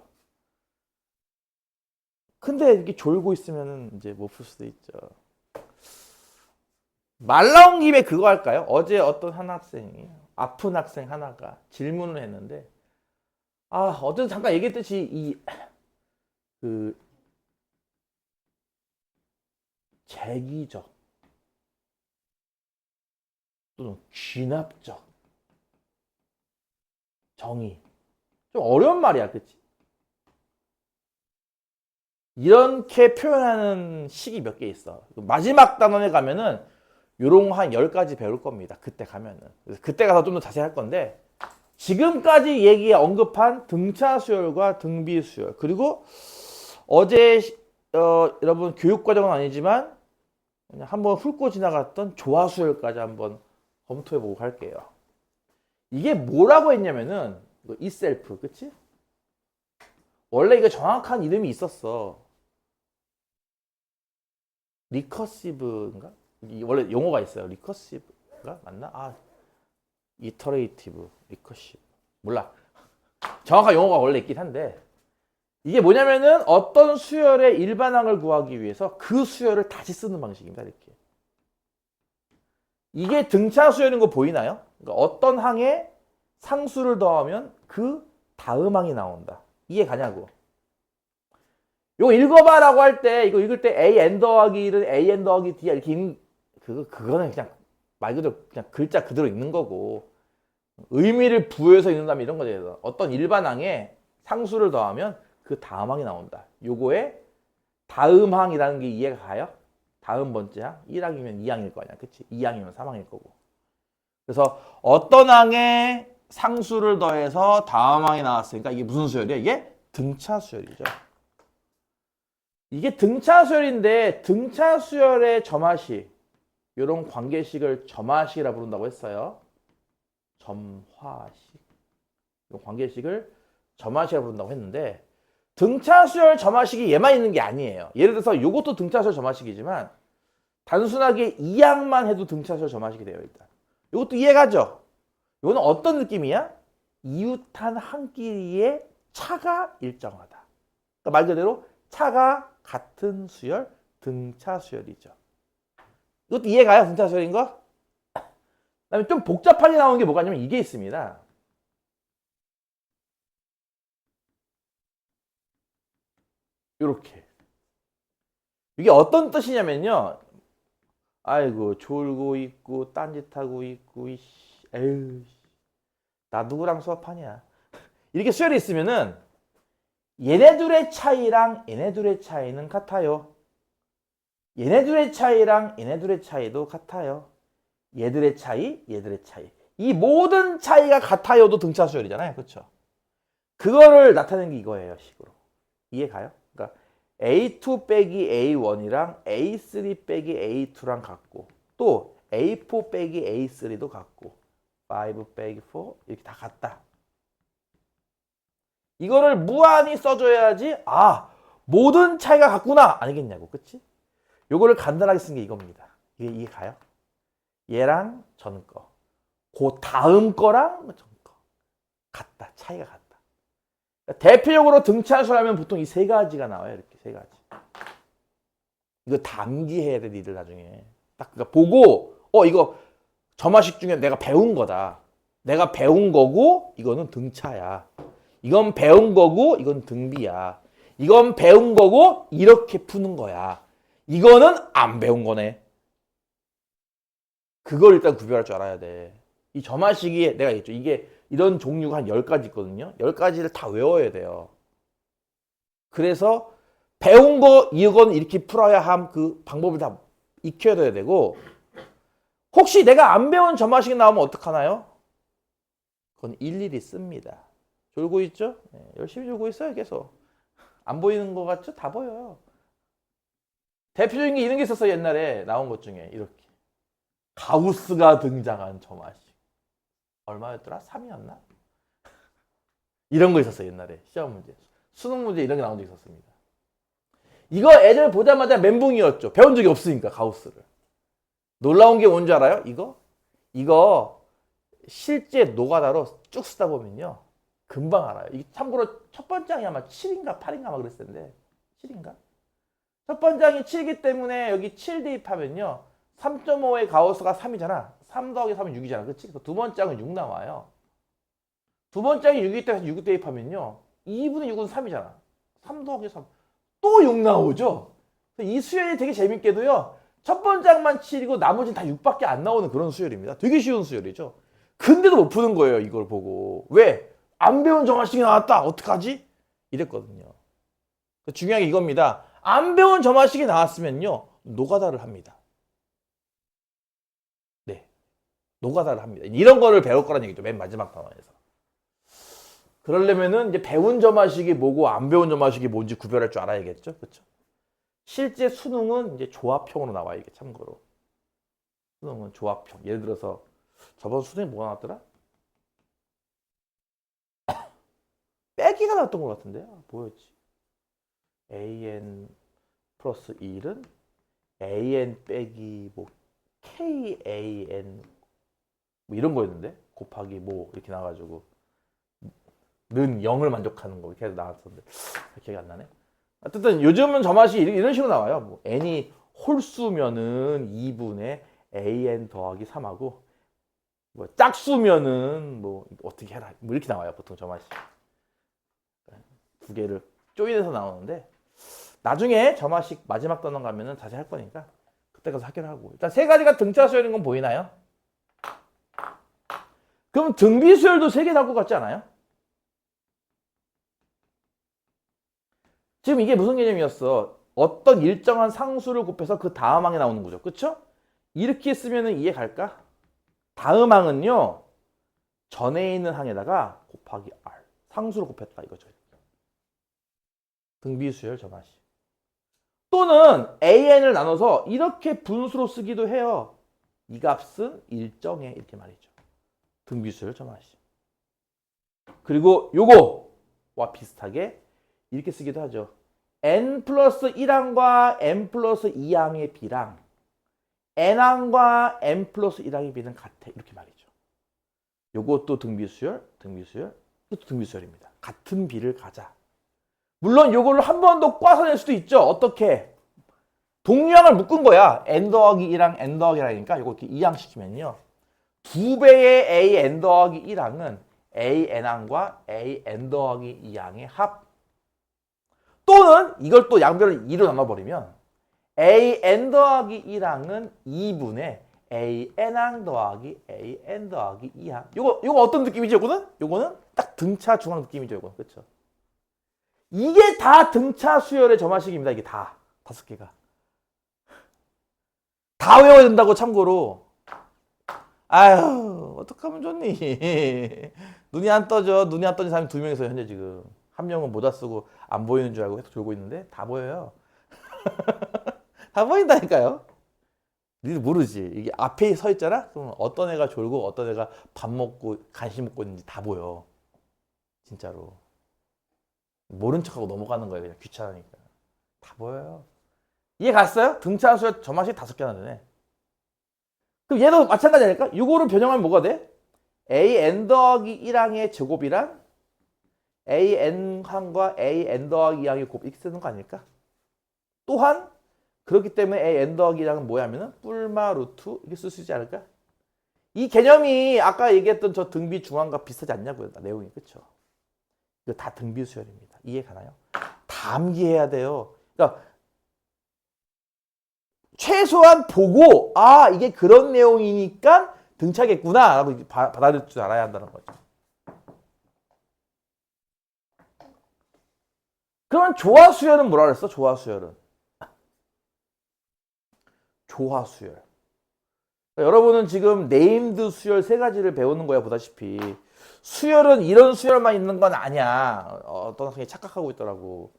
근데 이렇게 졸고 있으면 이제 못 풀 수도 있죠. 말 나온 김에 그거 할까요? 어제 어떤 한 학생이 아픈 학생 하나가 질문을 했는데 어제도 잠깐 얘기했듯이 그 재기적 또는 귀납적 정의 좀 어려운 말이야, 그치? 이렇게 표현하는 식이 몇 개 있어. 마지막 단원에 가면은 요런 거 한 10가지 배울 겁니다. 그때 가면은. 그래서 그때 가서 좀 더 자세히 할 건데 지금까지 언급한 등차 수열과 등비 수열 그리고 어제 여러분 교육과정은 아니지만 그냥 한번 훑고 지나갔던 조화 수열까지 한번 검토해보고 갈게요. 이게 뭐라고 했냐면은 이셀프, 그치? 원래 이거 정확한 이름이 있었어. 리커시브인가? 원래 용어가 있어요. 리커시브가 맞나? 이터레이티브, 리커시브. 몰라. 정확한 용어가 원래 있긴 한데 이게 뭐냐면은 어떤 수열의 일반항을 구하기 위해서 그 수열을 다시 쓰는 방식입니다. 이렇게. 이게 등차 수열인 거 보이나요? 그러니까 어떤 항에 상수를 더하면 그 다음 항이 나온다. 이해 가냐고. 이거 읽어봐라고 할 때 이거 읽을 때 AN 더하기 1은 AN 더하기 D야 이렇게 그거는 그냥 말 그대로 그냥 글자 그대로 읽는 거고 의미를 부여해서 읽는다면 이런 거죠. 어떤 일반항에 상수를 더하면 그 다음 항이 나온다. 요거에 다음 항이라는 게 이해가 가요? 다음 번째 항? 1항이면 2항일 거 아니야. 그치? 2항이면 3항일 거고. 그래서 어떤 항에 상수를 더해서 다음 항이 나왔으니까 이게 무슨 수열이야? 이게 등차 수열이죠. 이게 등차 수열인데 등차 수열의 점화식 이런 관계식을 점화식이라 부른다고 했어요. 점화식. 이 관계식을 점화식이라 부른다고 했는데 등차 수열 점화식이 얘만 있는 게 아니에요. 예를 들어서 이것도 등차 수열 점화식이지만 단순하게 2항만 해도 등차수열 점화식이 돼요. 일단 이것도 이해가죠? 이거는 어떤 느낌이야? 이웃한 한 끼리의 차가 일정하다. 그러니까 말 그대로 차가 같은 수열, 등차수열이죠. 이것도 이해가요? 등차수열인 거? 그다음에 좀 복잡하게 나오는 게 뭐가 있냐면 이게 있습니다. 이렇게. 이게 어떤 뜻이냐면요. 아이고 졸고 있고 딴짓하고 있고 에휴 나 누구랑 수업하냐. 이렇게 수열이 있으면은 얘네들의 차이랑 얘네들의 차이는 같아요. 얘네들의 차이랑 얘네들의 차이도 같아요. 얘들의 차이, 얘들의 차이. 이 모든 차이가 같아요도 등차 수열이잖아요. 그렇죠? 그거를 나타내는 게 이거예요. 식으로. 이해 가요? 그러니까 A2 빼기 A1이랑 A3 빼기 A2랑 같고 또 A4 빼기 A3도 같고 5 빼기 4 이렇게 다 같다. 이거를 무한히 써줘야지 아 모든 차이가 같구나 아니겠냐고. 그치? 요거를 간단하게 쓴 게 이겁니다. 이게 가요? 얘랑 전 거. 그 다음 거랑 전 거. 같다. 차이가 같다. 대표적으로 등차수하면 보통 이 세 가지가 나와요. 이렇게 세 가지. 이거 암기해야 돼, 니들 나중에. 딱 그러니까 보고 이거 점화식 중에 내가 배운 거다. 내가 배운 거고 이거는 등차야. 이건 배운 거고 이건 등비야. 이건 배운 거고 이렇게 푸는 거야. 이거는 안 배운 거네. 그걸 일단 구별할 줄 알아야 돼. 이 점화식이 내가 얘기했죠. 이게 이런 종류가 한 10가지 있거든요. 10가지를 다 외워야 돼요. 그래서 배운 거 이건 이렇게 풀어야 함 그 방법을 다 익혀야 되고 혹시 내가 안 배운 점화식이 나오면 어떡하나요? 그건 일일이 씁니다. 졸고 있죠? 네, 열심히 졸고 있어요. 계속. 안 보이는 거 같죠? 다 보여요. 대표적인 게 이런 게 있었어요. 옛날에 나온 것 중에 이렇게. 가우스가 등장한 점화식. 얼마였더라? 3이었나? 이런 거 있었어요. 옛날에 시험 문제. 수능 문제 이런 게 나온 적 있었습니다. 이거 애들 보자마자 멘붕이었죠. 배운 적이 없으니까 가우스를. 놀라운 게 뭔지 알아요? 이거 실제 노가다로 쭉 쓰다 보면요. 금방 알아요. 이게 참고로 첫 번장이 아마 7인가 8인가 막 그랬을 텐데 7인가? 첫 번장이 7이기 때문에 여기 7 대입하면요. 3.5의 가우스가 3이잖아. 3 더하기 3은 6이잖아. 그치? 두 번장은 6 나와요. 두 번장이 6이기 때문에 6 대입하면요. 2분의 6은 3이잖아. 3 더하기 3. 또 6 나오죠? 이 수열이 되게 재밌게도요. 첫 번장만 7이고 나머지는 다 6밖에 안 나오는 그런 수열입니다. 되게 쉬운 수열이죠. 근데도 못 푸는 거예요. 이걸 보고. 왜? 안 배운 점화식이 나왔다. 어떡하지? 이랬거든요. 중요한 게 이겁니다. 안 배운 점화식이 나왔으면요. 노가다를 합니다. 네. 노가다를 합니다. 이런 거를 배울 거란 얘기죠. 맨 마지막 단원에서. 그러려면은 이제 배운 점화식이 뭐고 안 배운 점화식이 뭔지 구별할 줄 알아야겠죠. 그렇죠? 실제 수능은 이제 조합형으로 나와요. 이게 참고로. 수능은 조합형. 예를 들어서 저번 수능에 뭐가 나왔더라? 빼기가 나왔던 것 같은데. 뭐였지? an 플러스 1은 an 빼기 뭐 kan 뭐 이런 거였는데 곱하기 뭐 이렇게 나와가지고 는 0을 만족하는 거 이렇게 해서 나왔었는데 기억이 안 나네. 어쨌든 요즘은 점화식이 이런 식으로 나와요. 뭐 n이 홀수면은 2분의 an 더하기 3하고 뭐 짝수면은 뭐 어떻게 해라 뭐 이렇게 나와요. 보통 점화식. 두 개를 조인해서 나오는데 나중에 점화식 마지막 단원 가면은 자세히 할 거니까 그때 가서 확인하고 일단 세 가지가 등차 수열인 건 보이나요? 그럼 등비 수열도 세 개 나올 것 같지 않아요? 지금 이게 무슨 개념이었어? 어떤 일정한 상수를 곱해서 그 다음 항에 나오는 거죠. 그쵸? 이렇게 쓰면 이해 갈까? 다음 항은요. 전에 있는 항에다가 곱하기 R. 상수를 곱했다 이거죠. 등비수열 점화식. 또는 AN을 나눠서 이렇게 분수로 쓰기도 해요. 이 값은 일정해 이렇게 말이죠. 등비수열 점화식. 그리고 요거와 비슷하게 이렇게 쓰기도 하죠. n 플러스 1항과 n 플러스 2항의 비랑 n항과 n 플러스 1항의 비는 같아. 이렇게 말이죠. 요것도 등비수열, 이것도 등비수열입니다. 같은 비를 가자. 물론 요거를 한 번 더 꽈서 낼 수도 있죠. 어떻게? 동류항을 묶은 거야. n 더하기 1항, n 더하기 1항이니까 요거 이렇게 2항 시키면요. 2배의 a n 더하기 1항은 a n항과 a n 더하기 2항의 합. 또는 이걸 또 양변을 2로 나눠버리면 a n 더하기 1항은 2분의 a n항 더하기 a n 더하기 2항. 요거 어떤 느낌이죠? 요거는 딱 등차 중앙 느낌이죠. 요거 그렇죠? 이게 다 등차 수열의 점화식입니다. 이게 다 5개가 다 외워야 된다고. 참고로 아유 어떡하면 좋니. 눈이 안 떠져. 눈이 안 떠진 사람이 2명 있어요. 현재 지금 한 명은 모자 쓰고 안 보이는 줄 알고 계속 졸고 있는데 다 보여요. 다 보인다니까요. 니들 모르지. 이게 앞에 서 있잖아. 그럼 어떤 애가 졸고 어떤 애가 밥 먹고 간식 먹고 있는지 다 보여. 진짜로. 모른 척하고 넘어가는 거예요. 그냥 귀찮으니까. 다 보여요. 이해 갔어요? 등차 수열 점화식 5개나 되네. 그럼 얘도 마찬가지 아닐까? 이거를 변형하면 뭐가 돼? an 더하기 1항의 제곱이란 an항과 an 더하기 2항의 곱 이렇게 쓰는 거 아닐까? 또한 그렇기 때문에 an 더하기 1항은 뭐야 하면은 뿔마 루트 이렇게 쓸 수 있지 않을까? 이 개념이 아까 얘기했던 저 등비 중앙과 비슷하지 않냐고요. 내용이. 그쵸? 이거 다 등비 수열입니다. 이해 가나요? 다 암기해야 돼요. 그러니까 최소한 보고 아 이게 그런 내용이니까 등차겠구나 라고 받아들일 줄 알아야 한다는 거죠. 그러면 조화수열은 뭐라 그랬어? 조화수열은 조화수열. 그러니까 여러분은 지금 네임드 수열 3가지를 배우는 거야. 보다시피 수열은 이런 수열만 있는 건 아니야. 어떤 학생이 착각하고 있더라고.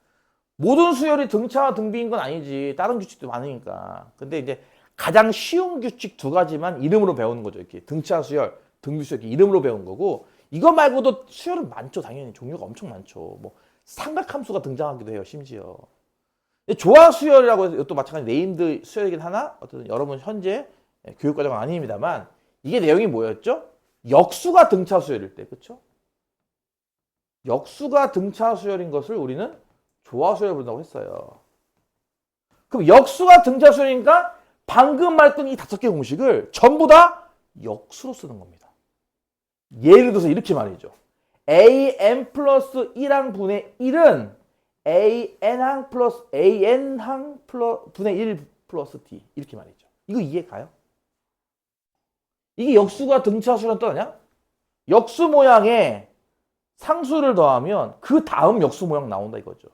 모든 수열이 등차와 등비인 건 아니지. 다른 규칙도 많으니까. 근데 이제 가장 쉬운 규칙 2가지만 이름으로 배우는 거죠. 이렇게 등차 수열, 등비 수열 이렇게 이름으로 배운 거고 이거 말고도 수열은 많죠. 당연히 종류가 엄청 많죠. 뭐 삼각함수가 등장하기도 해요. 심지어. 조화 수열이라고 해서 이것도 마찬가지 네임드 수열이긴 하나 어쨌든 여러분 현재 교육과정은 아닙니다만 이게 내용이 뭐였죠? 역수가 등차 수열일 때. 그렇죠? 역수가 등차 수열인 것을 우리는 조화수열 부른다고 했어요. 그럼 역수가 등차 수열이니까 방금 말했던 이 5개 공식을 전부 다 역수로 쓰는 겁니다. 예를 들어서 이렇게 말이죠. an 플러스 1항 분의 1은 an항 플러스 an항 분의 1 플러스 d 이렇게 말이죠. 이거 이해 가요? 이게 역수가 등차 수열은 또 아냐? 역수 모양에 상수를 더하면 그 다음 역수 모양 나온다 이거죠.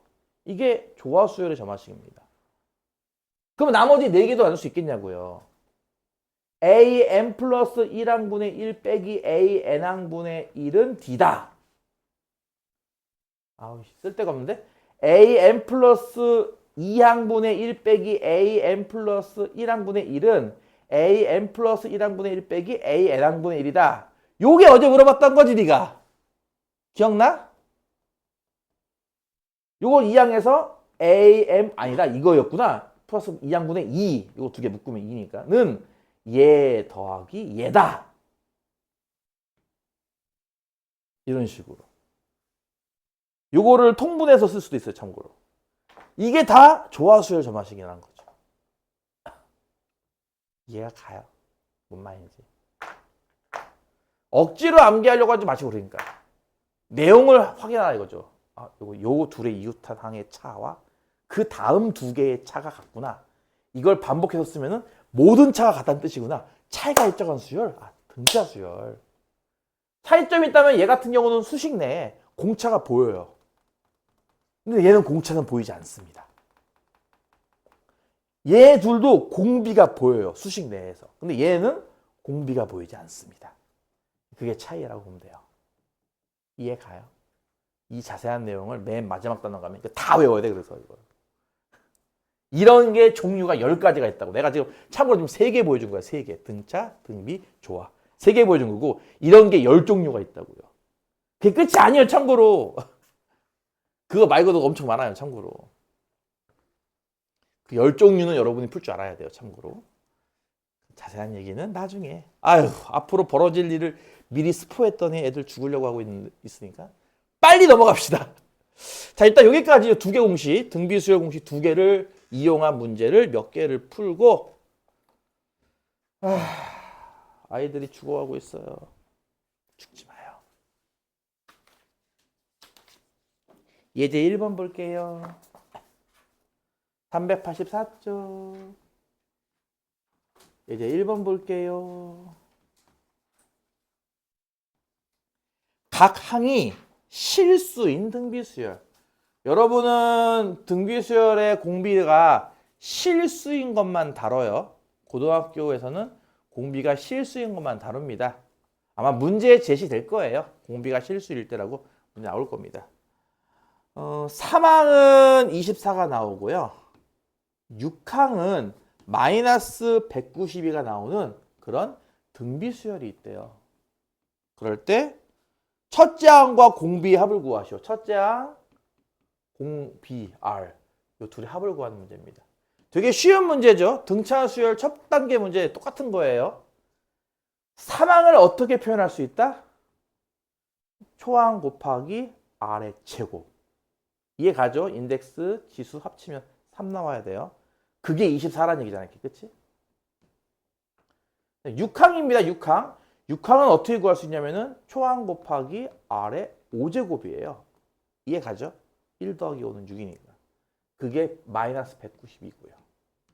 이게 조화수열의 점화식입니다. 그럼 나머지 4개도 나눌 수 있겠냐고요. an 플러스 1항분의 1 빼기 an항분의 1은 d다. 아우 쓸데가 없는데? an 플러스 2항분의 1 빼기 an 플러스 1항분의 1은 an 플러스 1항분의 1 빼기 an항분의 1이다. 요게 어제 물어봤던 거지 니가. 기억나? 요걸 2항에서 am 아니다 이거였구나. 플러스 2항분의 2 요거 2개 묶으면 2니까 는 얘 더하기 얘다. 이런 식으로. 요거를 통분해서 쓸 수도 있어요. 참고로. 이게 다 조화수열 점화식이라는 거죠. 이해가 가요. 뭔 말인지. 억지로 암기하려고 하지 마시고 그러니까. 내용을 확인하라 이거죠. 아, 요 둘의 이웃항의 차와 그 다음 2개의 차가 같구나. 이걸 반복해서 쓰면은 모든 차가 같다는 뜻이구나. 차이가 일정한 수열. 아, 등차 수열. 차이점이 있다면 얘 같은 경우는 수식 내에 공차가 보여요. 근데 얘는 공차는 보이지 않습니다. 얘 둘도 공비가 보여요. 수식 내에서. 근데 얘는 공비가 보이지 않습니다. 그게 차이라고 보면 돼요. 이해 가요? 이 자세한 내용을 맨 마지막 단어 가면 다 외워야 돼. 그래서 이거. 이런 게 종류가 10가지가 있다고. 내가 지금 참고로 지금 3개 보여준 거야. 3개. 등차, 등비, 조화. 3개 보여준 거고 이런 게 10종류가 있다고요. 그게 끝이 아니에요. 참고로. 그거 말고도 엄청 많아요. 참고로. 그 10종류는 여러분이 풀 줄 알아야 돼요. 참고로. 자세한 얘기는 나중에. 아유, 앞으로 벌어질 일을 미리 스포했더니 애들 죽으려고 하고 있으니까 빨리 넘어갑시다. 자, 일단 여기까지 두 개 공식, 등비수열 공식 두 개를 이용한 문제를 몇 개를 풀고 아이들이 죽어가고 있어요. 죽지 마요. 예제 1번 볼게요. 384쪽. 예제 1번 볼게요. 각 항이 실수인 등비수열. 여러분은 등비수열의 공비가 실수인 것만 다뤄요. 고등학교에서는 공비가 실수인 것만 다룹니다. 아마 문제에 제시될 거예요. 공비가 실수일 때라고 문제 나올 겁니다. 3항은 24가 나오고요. 6항은 마이너스 192가 나오는 그런 등비수열이 있대요. 그럴 때 첫째 항과 공비의 합을 구하시오. 첫째 항, 공비, R. 이 둘이 합을 구하는 문제입니다. 되게 쉬운 문제죠. 등차 수열 첫 단계 문제 똑같은 거예요. 3항을 어떻게 표현할 수 있다? 초항 곱하기 R의 제곱. 이해 가죠? 인덱스, 지수 합치면 3 나와야 돼요. 그게 24라는 얘기잖아요. 그치? 6항입니다. 6항. 6항은 어떻게 구할 수 있냐면은 초항 곱하기 R의 5제곱이에요. 이해 가죠? 1 더하기 5는 6이니까. 그게 마이너스 192고요.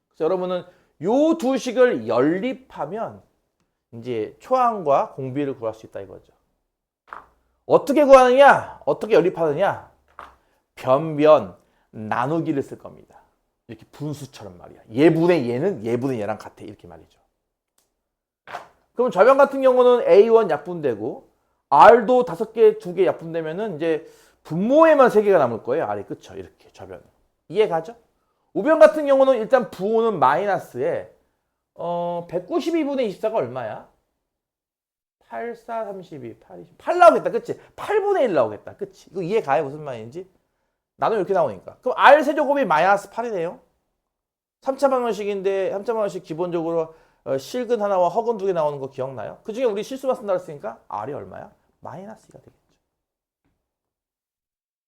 그래서 여러분은 요 두 식을 연립하면 이제 초항과 공비를 구할 수 있다 이거죠. 어떻게 구하느냐? 어떻게 연립하느냐? 변변 나누기를 쓸 겁니다. 이렇게 분수처럼 말이야. 얘분의 얘는 얘분의 얘랑 같아. 이렇게 말이죠. 그럼 저변 같은 경우는 A1 약분되고 R도 5개, 2개 약분되면은 이제 분모에만 3개가 남을 거예요. R이 그쵸? 이렇게 저변. 이해 가죠? 우변 같은 경우는 일단 부호는 마이너스에 192분의 24가 얼마야? 8, 4, 32, 8, 20. 8 나오겠다. 그치? 8분의 1 나오겠다. 그치? 이거 이해 가요? 무슨 말인지? 나누면 이렇게 나오니까. 그럼 R 세제곱이 마이너스 8이네요. 3차 방정식인데 3차 방정식 기본적으로 실근 하나와 허근 2개 나오는 거 기억나요? 그 중에 우리 실수만 쓴다 했으니까 R이 얼마야? 마이너스 2가 되겠죠.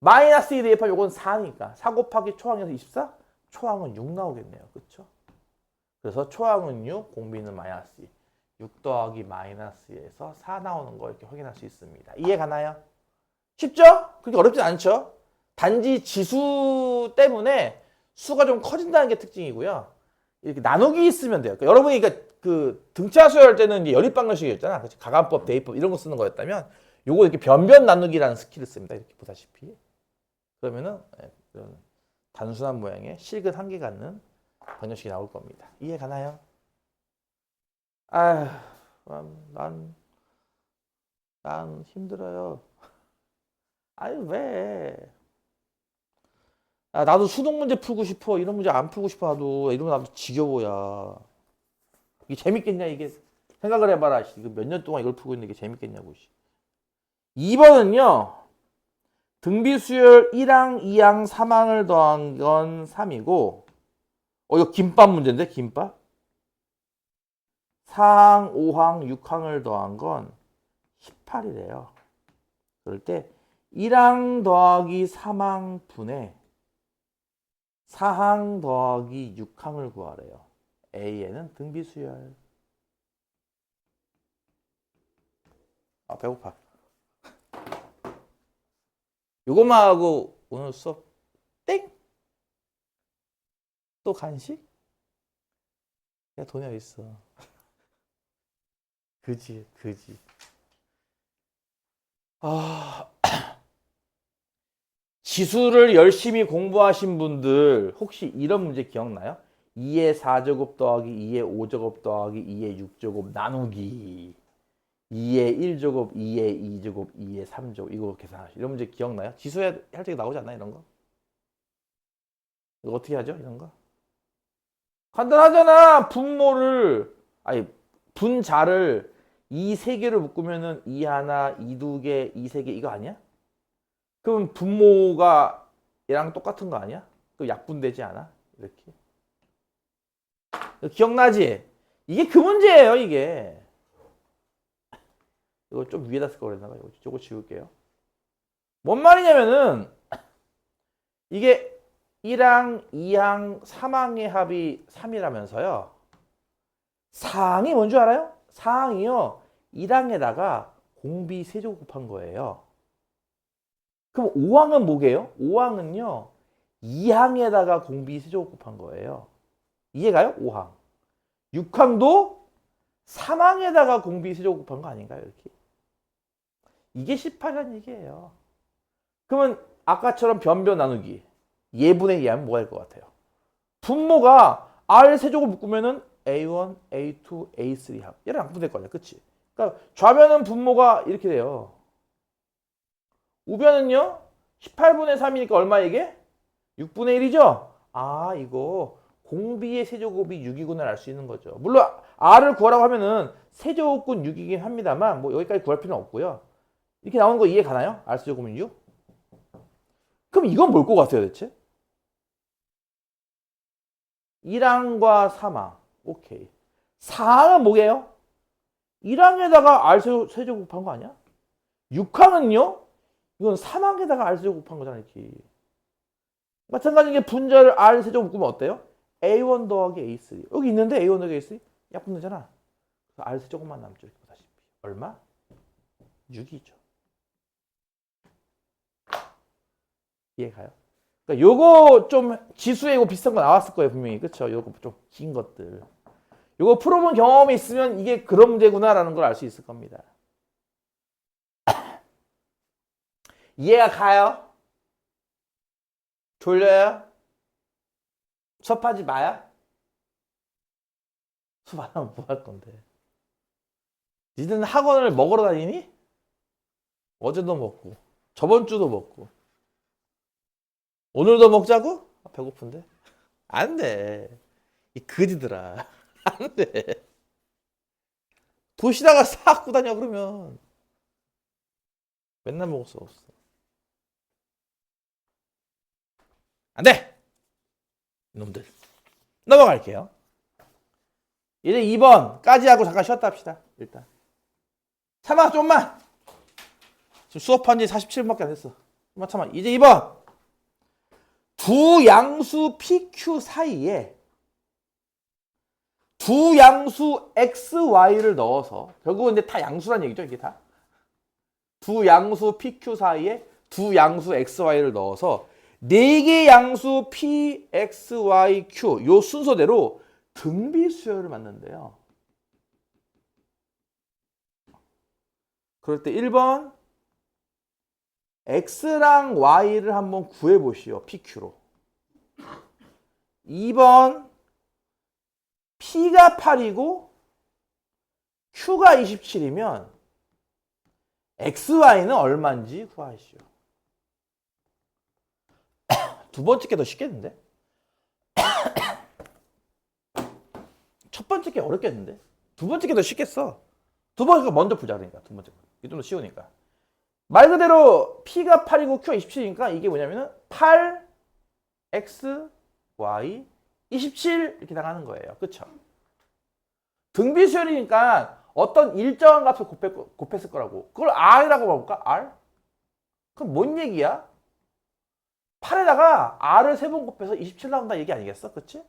마이너스 2 대입하면 이건 4니까 4 곱하기 초항에서 24? 초항은 6 나오겠네요. 그렇죠? 그래서 초항은 6, 공비는 마이너스 2. 6 더하기 마이너스에서 4 나오는 거 이렇게 확인할 수 있습니다. 이해 가나요? 쉽죠? 그렇게 어렵진 않죠? 단지 지수 때문에 수가 좀 커진다는 게 특징이고요. 이렇게 나누기 있으면 돼요. 그러니까 여러분이 그 등차 수열할 때는 연립 방정식이었잖아. 그치? 가감법, 대입법 이런 거 쓰는 거였다면 요거 이렇게 변변 나누기라는 스킬을 씁니다. 이렇게 보다시피. 그러면은 이런 단순한 모양의 실근 한 개 갖는 방정식이 나올 겁니다. 이해 가나요? 난 힘들어요. 아니 왜? 나도 수능 문제 풀고 싶어. 이런 문제 안 풀고 싶어 하도 이러면 나도 지겨워야. 이게 재밌겠냐 이게. 생각을 해봐라. 이거 몇 년 동안 이걸 풀고 있는데 이게 재밌겠냐고. 2번은요. 등비수열 1항, 2항, 3항을 더한 건 3이고 이거 김밥 문제인데 김밥? 4항, 5항, 6항을 더한 건 18이래요. 그럴 때 1항 더하기 3항 분의 4항 더하기 6항을 구하래요. A에는 등비수열. 배고파. 요것만 하고 오늘 수업 땡! 또 간식? 야 돈이 어딨어. 그지. 지수를 열심히 공부하신 분들 혹시 이런 문제 기억나요? 2의 4제곱 더하기 2의 5제곱 더하기 2의 6제곱 나누기 2의 1제곱, 2의 2제곱, 2의 3제곱 이거 계산하시죠. 이런 문제 기억나요? 지수에 할 때 나오지 않나요? 이런 거? 이거 어떻게 하죠? 이런 거? 간단하잖아. 분자를 이 세 개를 묶으면은 이 하나, 이 두 개, 이 세 개 이거 아니야? 그럼 분모가 얘랑 똑같은 거 아니야? 그 약분되지 않아? 이렇게. 기억나지? 이게 그 문제예요, 이게. 이거 좀 위에다 쓸 걸 그랬나? 이거 지울게요. 뭔 말이냐면은 이게 1항, 2항, 3항의 합이 3이라면서요. 4항이 뭔 줄 알아요? 4항이요. 1항에다가 공비 세제곱 곱한 거예요. 그럼 5항은 뭐게요? 5항은요. 2항에다가 공비 세제곱 곱한 거예요. 이해가요? 5항. 6항도 3항에다가 공비 세제곱 곱한 거 아닌가요? 이렇게. 이게 18이라는 얘기예요. 그러면 아까처럼 변변 나누기. 예분에 의하면 뭐 할 것 같아요? 분모가 R 세제곱 묶으면은 A1, A2, A3 합. 얘랑 안 분될 거 아니야. 그치? 그러니까 좌변은 분모가 이렇게 돼요. 우변은요? 18분의 3이니까 얼마 이게? 6분의 1이죠? 아, 이거 공비의 세제곱이 6이구나 알 수 있는 거죠. 물론 R을 구하라고 하면은 세제곱은 6이긴 합니다만 뭐 여기까지 구할 필요는 없고요. 이렇게 나오는 거 이해 가나요? R 세제곱은 6? 그럼 이건 뭘 것 같아요, 대체? 1항과 3항. 오케이. 4항은 뭐게요? 1항에다가 R 세제곱 곱한 거 아니야? 6항은요? 이건 3항에다가 R 세제곱 곱한 거잖아, 이렇게. 마찬가지인 게 분자를 R 세제곱 묶으면 어때요? A1 더하기 A3. 여기 있는데 A1 더하기 A3? 약분되잖아. R 세제곱만 남죠. 이렇게 보다시피. 얼마? 6이죠. 이해가요? 그러니까 요거 좀 지수에 이거 비슷한 거 나왔을 거예요, 분명히. 그쵸? 요거 좀 긴 것들. 요거 풀어본 경험이 있으면 이게 그런 문제구나라는 걸 알 수 있을 겁니다. 이해가 가요? 졸려요? 수업하지 마요? 수업 안 하면 뭐 할 건데? 니들은 학원을 먹으러 다니니? 어제도 먹고 저번 주도 먹고 오늘도 먹자고? 아, 배고픈데? 안 돼. 이 그지들아. 안 돼. 도시다가 싹 갖고 다녀 그러면 맨날 먹을 수 없어. 안 돼! 이놈들. 넘어갈게요. 이제 2번까지 하고 잠깐 쉬었다 합시다. 일단. 참아, 좀만. 지금 수업한 지 47분밖에 안 됐어. 좀만 참아. 이제 2번. 두 양수 PQ 사이에 두 양수 X, Y를 넣어서 결국은 이제 다 양수란 얘기죠. 이게 다. 두 양수 PQ 사이에 두 양수 X, Y를 넣어서 네 개 양수 P, X, Y, Q 요 순서대로 등비 수열을 만든대요. 그럴 때 1번 X랑 Y를 한번 구해보시오. PQ로. 2번 P가 8이고 Q가 27이면 XY는 얼마인지 구하시오. 두 번째 게 더 쉽겠는데? 첫 번째 게 어렵겠는데? 두 번째 게 더 쉽겠어. 두 번째 거 먼저 풀자. 그러니까 두 번째 거. 이게 좀 더 쉬우니까. 말 그대로 P가 8이고 Q가 27이니까 이게 뭐냐면은 8, X, Y, 27 이렇게 나가는 거예요. 그쵸? 등비수열이니까 어떤 일정한 값을 곱했을 거라고. 그걸 R이라고 봐볼까? R? 그럼 뭔 얘기야? 8에다가 R을 3번 곱해서 27 나온다 얘기 아니겠어? 그치?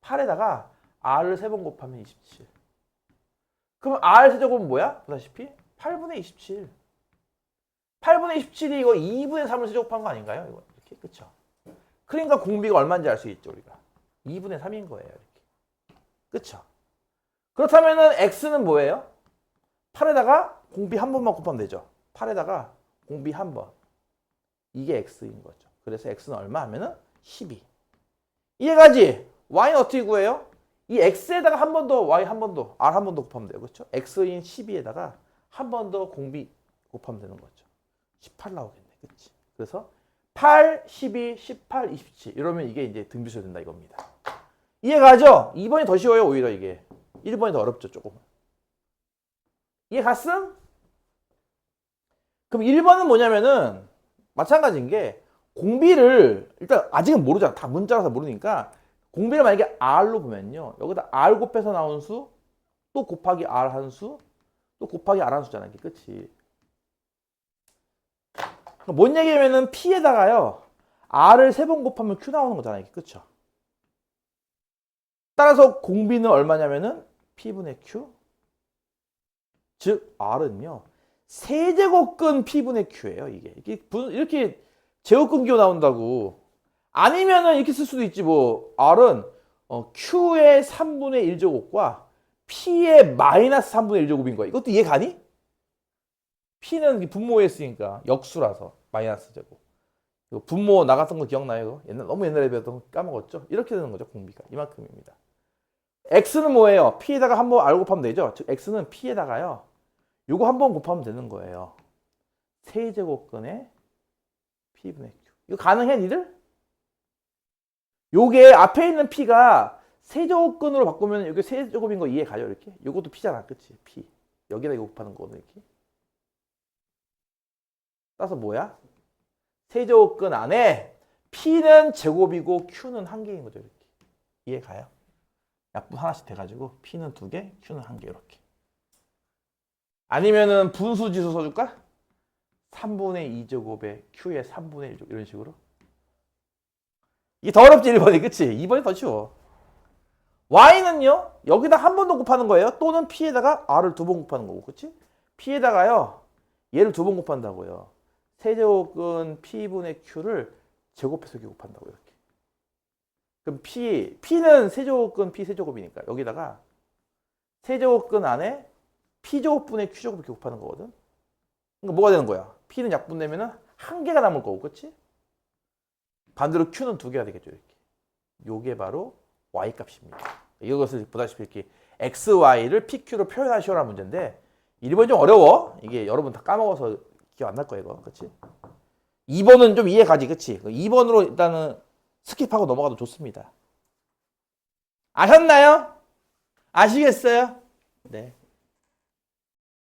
8에다가 R을 3번 곱하면 27. 그럼 R 세제곱은 뭐야? 보다시피 8분의 27. 8분의 27이 이거 2분의 3을 세제곱한 거 아닌가요? 이거 이렇게. 그쵸? 그러니까 공비가 얼마인지 알 수 있죠, 우리가. 2분의 3인 거예요, 이렇게. 그쵸? 그렇다면은 X는 뭐예요? 8에다가 공비 한 번만 곱하면 되죠. 8에다가 공비 한 번. 이게 X인 거죠. 그래서 X는 얼마 하면은 12. 이해가지? Y는 어떻게 구해요? 이 X에다가 한 번 더 Y 한 번 더 R 한 번 더 곱하면 돼요. 그렇죠? X인 12에다가 한 번 더 공비 곱하면 되는 거죠. 18 나오겠네. 그렇지? 그래서 8, 12, 18, 27 이러면 이게 이제 등비수열 된다 이겁니다. 이해가죠? 2번이 더 쉬워요. 오히려 이게. 1번이 더 어렵죠. 조금. 이해 갔음? 그럼 1번은 뭐냐면은 마찬가지인 게 공비를 일단 아직은 모르잖아. 다 문자라서 모르니까 공비를 만약에 R로 보면요. 여기다 R 곱해서 나온 수 또 곱하기 R 한 수, 또 곱하기 R 한 수잖아. 이게 그치? 뭔 얘기냐면은 P에다가요. R을 3번 곱하면 Q 나오는 거잖아. 이게 그쵸? 따라서 공비는 얼마냐면은 P분의 Q. 즉 R은요. 세제곱근 P분의 Q예요. 이게 이렇게 제곱근 기호 나온다고. 아니면은 이렇게 쓸 수도 있지. 뭐 R은 Q의 3분의 1제곱과 P의 마이너스 3분의 1제곱인 거야. 이것도 이해 가니? P는 분모에 쓰니까 역수라서 마이너스 제곱. 분모 나갔던 거 기억나요? 이거? 너무 옛날에 배웠던 거 까먹었죠? 이렇게 되는 거죠. 공비가. 이만큼입니다. X는 뭐예요? P에다가 한번 R 곱하면 되죠? 즉 X는 P에다가요. 요거 한번 곱하면 되는 거예요. 세제곱근의 P분의 Q. 이거 가능해 니들? 요게 앞에 있는 P가 세제곱근으로 바꾸면 이게 세제곱인 거 이해 가요? 이렇게? 요것도 P잖아. 그치? P. 여기다 이거 곱하는 거거든. 이렇게. 따라서 뭐야? 세제곱근 안에 P는 제곱이고 Q는 한 개인 거죠. 이렇게. 이해 가요? 약분 하나씩 돼가지고 P는 2개, Q는 1개 이렇게. 아니면은 분수지수 써줄까? 3분의 2제곱에 Q의 3분의 1제곱 이런 식으로. 이게 더 어렵지 1번이. 그치? 2번이 더 쉬워. Y는요. 여기다 한 번 더 곱하는 거예요. 또는 P에다가 R을 2번 곱하는 거고. 그치? P에다가요. 얘를 2번 곱한다고요. 세제곱근 P분의 Q를 제곱해서 곱한다고 이렇게. 그럼 P는 세제곱근 P 세제곱이니까 여기다가 세제곱근 안에 P제곱분의 Q제곱 이렇게 곱하는 거거든. 그러니까 뭐가 되는 거야? P는 약분 내면은 한 개가 남을 거고, 그치? 반대로 Q는 2개가 되겠죠, 이렇게. 요게 바로 Y 값입니다. 이것을 보다시피 이렇게 XY를 PQ로 표현하시오라는 문제인데 1번이 좀 어려워. 이게 여러분 다 까먹어서 기억 안 날 거야, 이거. 그치? 2번은 좀 이해 가지, 그치? 2번으로 일단은 스킵하고 넘어가도 좋습니다. 아셨나요? 아시겠어요? 네.